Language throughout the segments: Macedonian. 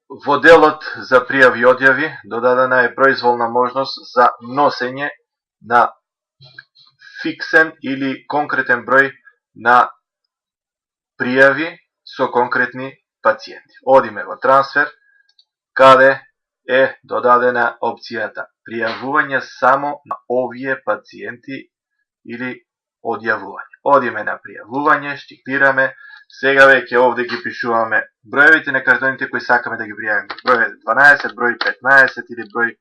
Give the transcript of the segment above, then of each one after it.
Во делот за пријави и одјави додадена е произволна можност за носење на фиксен или конкретен број на пријави со конкретни пациенти. Одиме во трансфер, каде е додадена опцијата пријавување само на овие пациенти или одјавување. Одиме на пријавување, штиклираме, сега веќе овде ги пишуваме броевите на картоните кои сакаме да ги пријавиме. Број 12, број 15 или број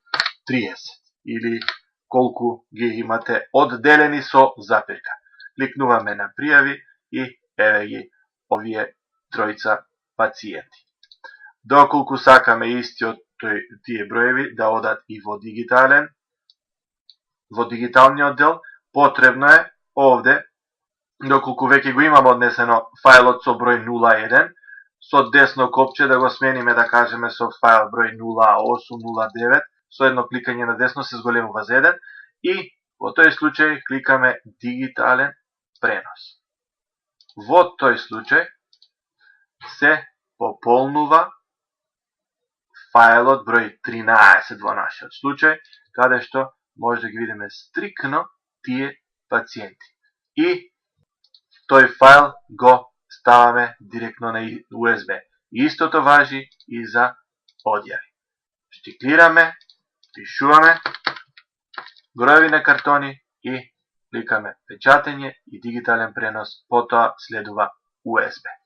30 или колку ги имате одделени со запирка. Кликнуваме на пријави и еве ги овие тројца пациенти. Доколку сакаме истиот тие броеви да одат и во дигиталниот дел, потребно е овде, доколку веќе го имаме однесено фајлот со број 01, со десно копче да го смениме, да кажеме, со фајл број 0809, со едно кликање на десно се зголемува за 1 и во тој случај кликаме дигитален пренос. Во тој случај се пополнува фајлот број 13 во нашиот случај, каде што може да ги видиме стрикно тие пациенти. И тој фајл го ставаме директно на USB. Истото важи и за одјави. Штиклираме, пишуваме броеви на картони и кликаме печатење и дигитален пренос, потоа следува USB.